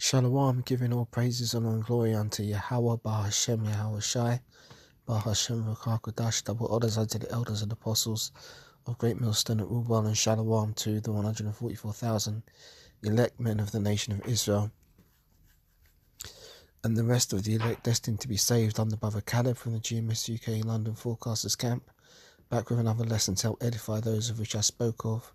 Shalom, giving all praises and all glory unto Yahweh, Bahashem, Yahweh Shai, Bahashem, Rukakudash, double orders unto the elders and apostles of Great Millstone at Rubal, and Shalom to the 144,000 elect men of the nation of Israel, and the rest of the elect destined to be saved. I'm the brother Caleb from the GMS UK London Forecasters Camp, back with another lesson to help edify those of which I spoke of.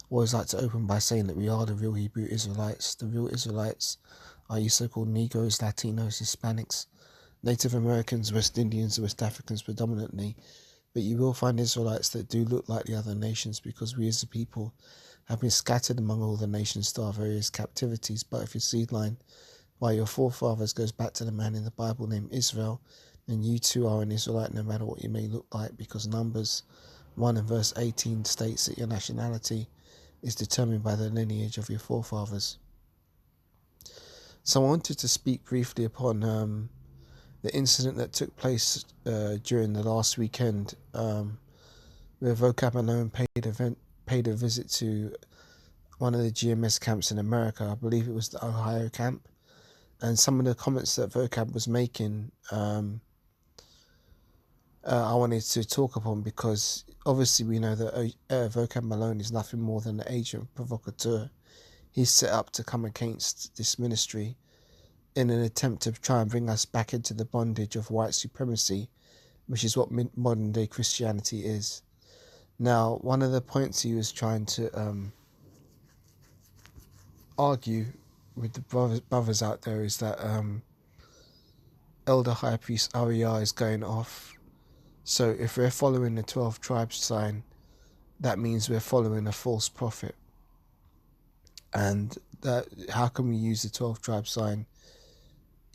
Always like to open by saying that we are the real Hebrew Israelites. The real Israelites are you so-called Negroes, Latinos, Hispanics, Native Americans, West Indians, West Africans predominantly. But you will find Israelites that do look like the other nations, because we as a people have been scattered among all the nations to our various captivities. But if your seed line by your forefathers goes back to the man in the Bible named Israel, then you too are an Israelite no matter what you may look like, because Numbers 1 and verse 18 states that your nationality is determined by the lineage of your forefathers. So I wanted to speak briefly upon the incident that took place during the last weekend, where vocab malone paid a visit to one of the GMS camps in America. I believe it was the Ohio camp, and some of the comments that vocab was making, I wanted to talk upon, because obviously we know that vocab malone is nothing more than an agent provocateur. He's set up to come against this ministry in an attempt to try and bring us back into the bondage of white supremacy, which is what modern day Christianity is. Now, one of the points he was trying to argue with the brothers out there is that Elder High Priest Ariah is going off. So if we're following the 12 tribes sign, that means we're following a false prophet. And that, how can we use the 12 tribe sign?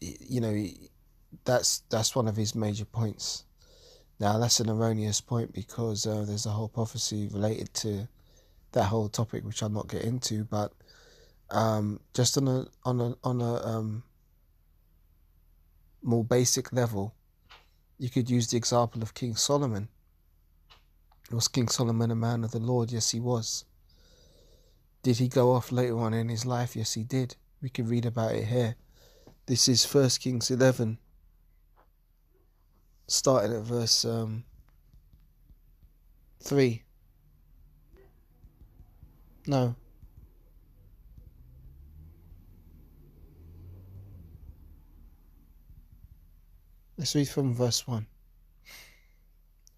You know, that's one of his major points. Now, that's an erroneous point, because there's a whole prophecy related to that whole topic, which I'll not get into. But just on a more basic level, you could use the example of King Solomon. Was King Solomon a man of the Lord? Yes, he was. Did he go off later on in his life? Yes, he did. We can read about it here. This is 1 Kings 11, starting at verse 3. No. Let's read from verse 1.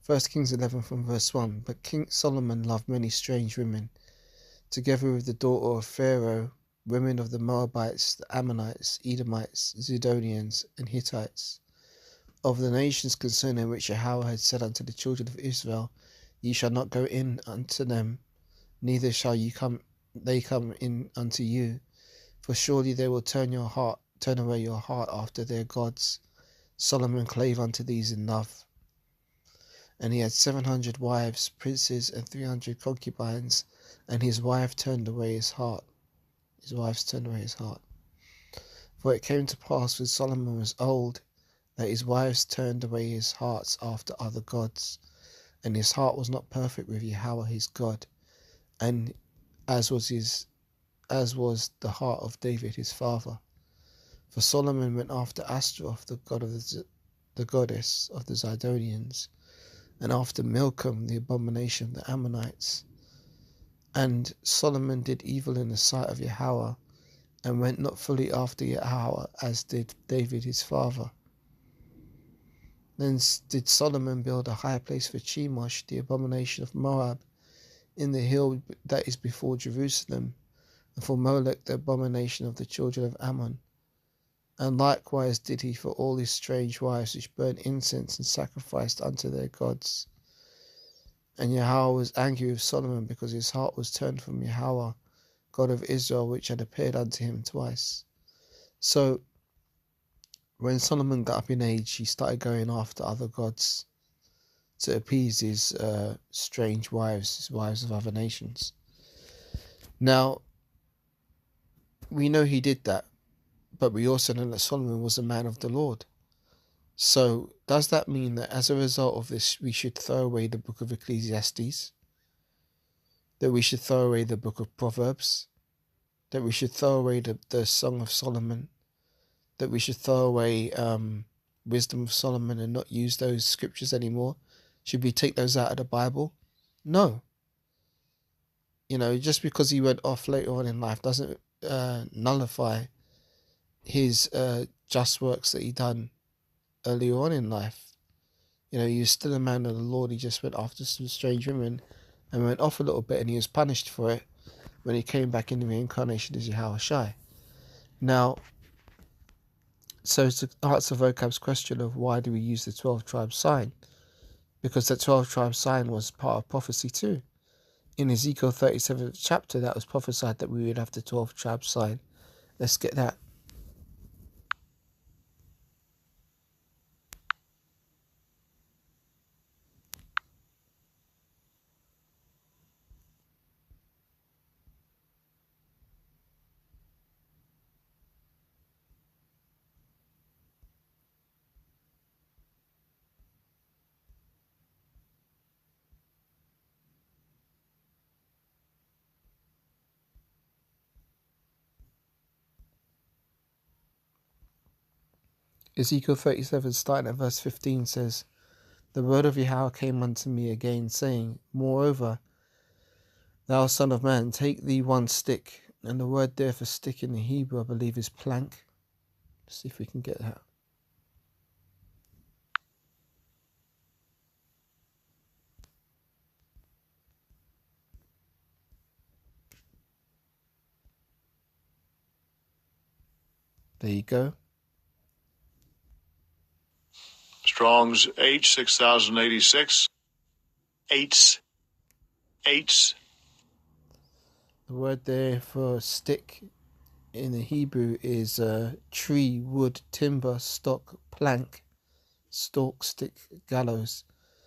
1 Kings 11 from verse 1. But King Solomon loved many strange women, together with the daughter of Pharaoh, women of the Moabites, the Ammonites, Edomites, Zidonians, and Hittites, of the nations concerning which Yahweh had said unto the children of Israel, Ye shall not go in unto them, neither shall they come in unto you, for surely they will turn away your heart after their gods. Solomon clave unto these in love. And he had 700 wives, princes, and 300 concubines, and his wife turned away his heart. His wives turned away his heart. For it came to pass when Solomon was old, that his wives turned away his hearts after other gods, and his heart was not perfect with Yahweh his God, and as was the heart of David his father. For Solomon went after Ashtaroth, the goddess of the Zidonians, and after Milcom, the abomination of the Ammonites. And Solomon did evil in the sight of Yahweh, and went not fully after Yahweh, as did David his father. Then did Solomon build a high place for Chemosh, the abomination of Moab, in the hill that is before Jerusalem, and for Molech, the abomination of the children of Ammon. And likewise did he for all his strange wives, which burned incense and sacrificed unto their gods. And Yahweh was angry with Solomon, because his heart was turned from Yahweh, God of Israel, which had appeared unto him twice. So, when Solomon got up in age, he started going after other gods to appease his strange wives, his wives of other nations. Now, we know he did that, but we also know that Solomon was a man of the Lord. So, does that mean that as a result of this, we should throw away the book of Ecclesiastes? That we should throw away the book of Proverbs? that we should throw away the Song of Solomon, that we should throw away Wisdom of Solomon and not use those scriptures anymore? Should we take those out of the Bible? No. Just because he went off later on in life doesn't nullify his just works that he done earlier on in life. He was still a man of the Lord. He just went after some strange women and went off a little bit, and he was punished for it when he came back in the reincarnation as Yahushai. Now, so to answer vocab's question of why do we use the 12 tribe sign, because the 12 tribe sign was part of prophecy too. In Ezekiel 37th chapter, that was prophesied that we would have the 12 tribe sign. Let's get that. Ezekiel 37, starting at verse 15, says, "The word of Yahweh came unto me again, saying, Moreover, thou son of man, take thee one stick." And the word there for stick in the Hebrew, I believe, is plank. Let's see if we can get that. There you go. Strong's H 6086. Eights. The word there for stick in the Hebrew is tree, wood, timber, stock, plank, stalk, stick, gallows.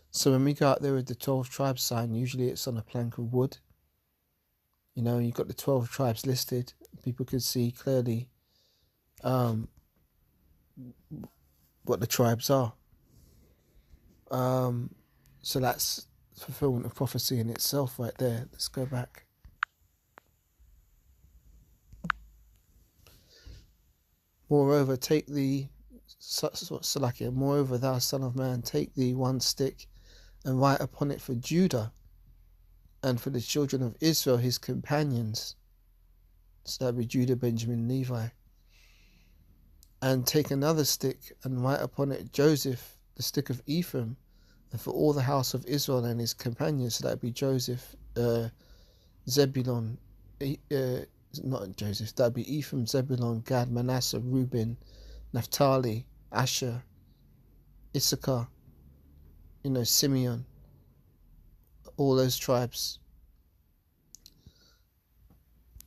So when we go out there with the 12 tribes sign, usually it's on a plank of wood. You've got the 12 tribes listed. People can see clearly what the tribes are. So that's fulfillment of prophecy in itself right there. Let's go back. Moreover, take thee, Salakia, moreover, thou son of man, take thee one stick and write upon it for Judah and for the children of Israel, his companions. So that would be Judah, Benjamin, Levi. And take another stick and write upon it Joseph, the stick of Ephraim, and for all the house of Israel and his companions. So that would be Joseph, Zebulon, not Joseph, that would be Ephraim, Zebulon, Gad, Manasseh, Reuben, Naphtali, Asher, Issachar, Simeon, all those tribes.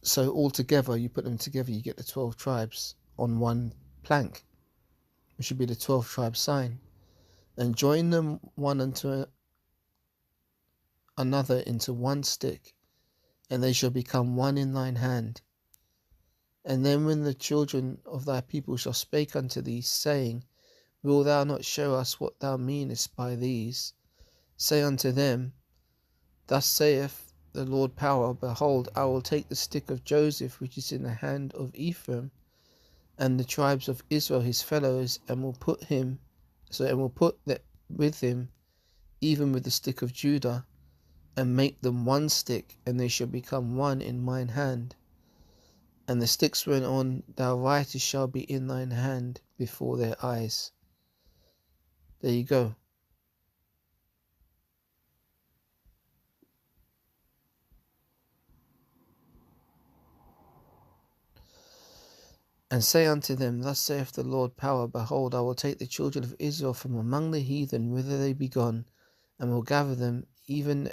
So all together, you put them together, you get the 12 tribes on one plank, which should be the 12 tribe sign. And join them one unto another into one stick, and they shall become one in thine hand. And then when the children of thy people shall spake unto thee, saying, Wilt thou not show us what thou meanest by these? Say unto them, Thus saith the Lord power, Behold, I will take the stick of Joseph, which is in the hand of Ephraim, and the tribes of Israel his fellows, and will put that with him, even with the stick of Judah, and make them one stick, and they shall become one in mine hand. And the sticks whereon thou writest shall be in thine hand before their eyes. There you go. And say unto them, Thus saith the Lord power, Behold, I will take the children of Israel from among the heathen whither they be gone, and will gather them even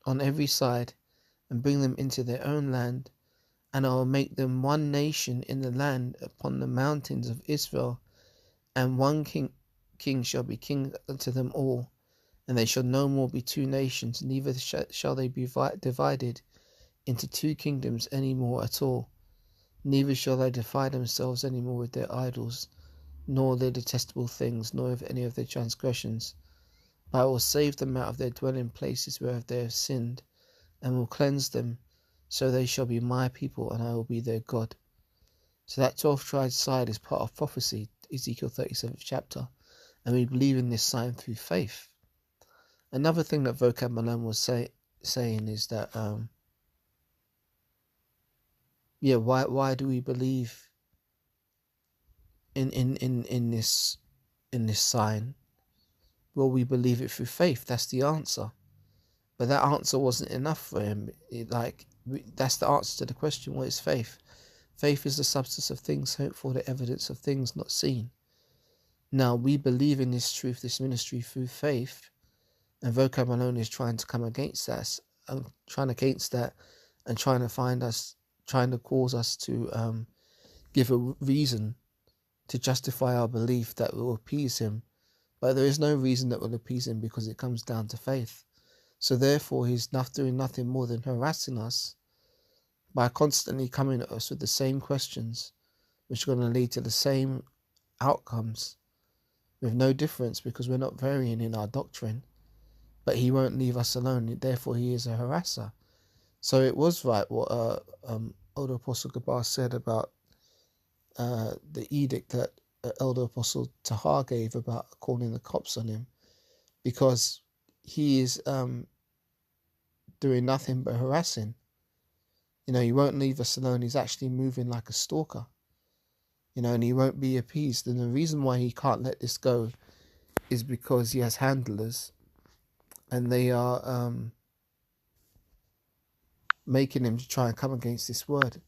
on every side, and bring them into their own land. And I will make them one nation in the land upon the mountains of Israel, and one king shall be king unto them all. And they shall no more be two nations, neither shall they be divided into two kingdoms any more at all. Neither shall they defile themselves any more with their idols, nor their detestable things, nor of any of their transgressions. But I will save them out of their dwelling places whereof they have sinned, and will cleanse them, So they shall be my people, and I will be their God. So that 12 tribes side is part of prophecy, Ezekiel 37th chapter. And we believe in this sign through faith. Another thing that vocab malone was saying is that, why do we believe in this sign? Well, we believe it through faith. That's the answer. But that answer wasn't enough for him. That's the answer to the question, what is faith? Faith is the substance of things hoped for, the evidence of things not seen. Now, we believe in this truth, this ministry through faith, and vocab malone is trying to come against that, and trying to cause us to give a reason to justify our belief that will appease him. But there is no reason that will appease him, because it comes down to faith. So therefore, he's not doing nothing more than harassing us by constantly coming at us with the same questions, which are going to lead to the same outcomes with no difference, because we're not varying in our doctrine. But he won't leave us alone. Therefore, he is a harasser. So it was right what Elder Apostle Gabar said about the edict that Elder Apostle Tahar gave about calling the cops on him, because he is doing nothing but harassing. He won't leave us alone. He's actually moving like a stalker, and he won't be appeased. And the reason why he can't let this go is because he has handlers, and they are making him to try and come against this word.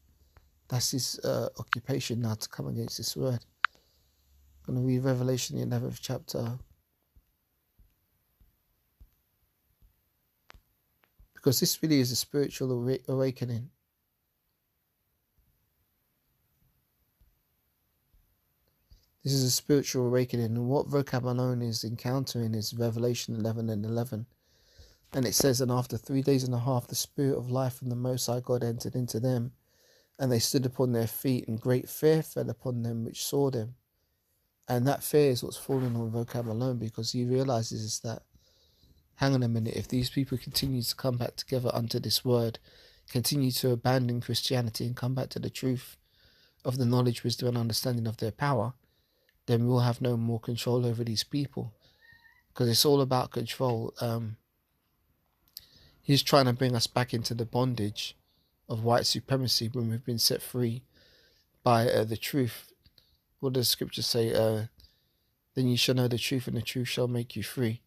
That's his occupation now, to come against this word. I'm going to read Revelation, the 11th chapter. Because this really is a spiritual awakening. This is a spiritual awakening. And what vocab malone is encountering is Revelation 11 and 11. And it says, and after 3 days and a half, the Spirit of life from the Most High God entered into them. And they stood upon their feet, and great fear fell upon them which saw them. And that fear is what's falling on vocab malone, because he realizes that, hang on a minute, if these people continue to come back together unto this word, continue to abandon Christianity and come back to the truth of the knowledge, wisdom, and understanding of their power, then we'll have no more control over these people. Because it's all about control. He's trying to bring us back into the bondage of white supremacy when we've been set free by the truth. What does the scripture say? Then you shall know the truth, and the truth shall make you free.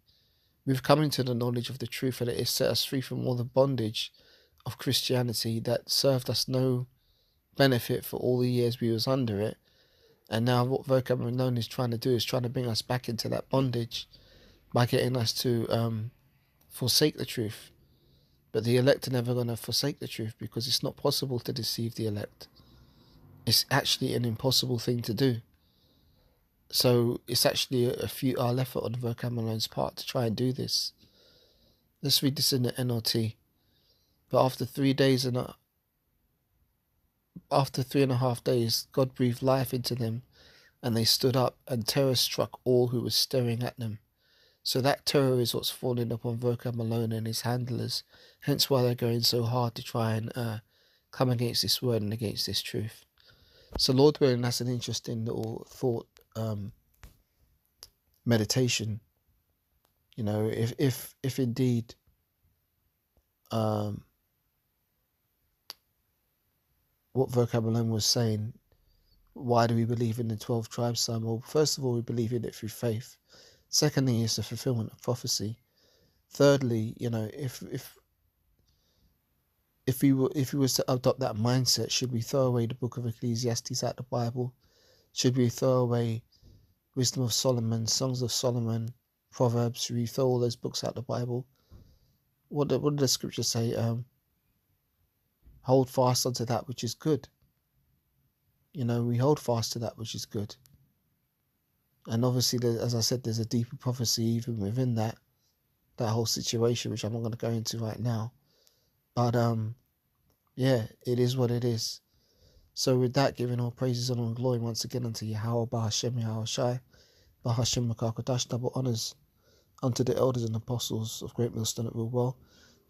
We've come into the knowledge of the truth, and it has set us free from all the bondage of Christianity that served us no benefit for all the years we was under it. And now what vocab malone is trying to do is trying to bring us back into that bondage by getting us to forsake the truth. But the elect are never going to forsake the truth, because it's not possible to deceive the elect. It's actually an impossible thing to do. So it's actually a futile effort on vocab malone's part to try and do this. Let's read this in the NLT. But after 3 days after 3.5 days, God breathed life into them, and they stood up, and terror struck all who were staring at them. So that terror is what's falling upon vocab malone and his handlers, hence why they're going so hard to try and come against this word and against this truth. So Lord willing, that's an interesting little thought, meditation. If indeed what vocab malone was saying, why do we believe in the 12 tribes sign? Well, first of all, we believe in it through faith. Secondly, it's a fulfillment of prophecy. Thirdly, if we was to adopt that mindset, should we throw away the book of Ecclesiastes out of the Bible? Should we throw away Wisdom of Solomon, Songs of Solomon, Proverbs? Should we throw all those books out of the Bible? What did the scripture say? Hold fast unto that which is good. We hold fast to that which is good. And obviously, as I said, there's a deeper prophecy even within that whole situation, which I'm not going to go into right now. But it is what it is. So with that, giving all praises, honor, and glory once again unto Yahweh, Bahashem, Yahweh Shai, Bahashem, Makar Kodash, double honors unto the elders and apostles of Great Millstone at Will Well,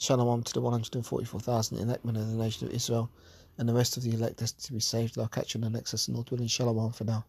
Shalom to the 144,000 electmen of the nation of Israel, and the rest of the elect destined to be saved. I'll catch you on the next lesson. Lord willing, shalom for now.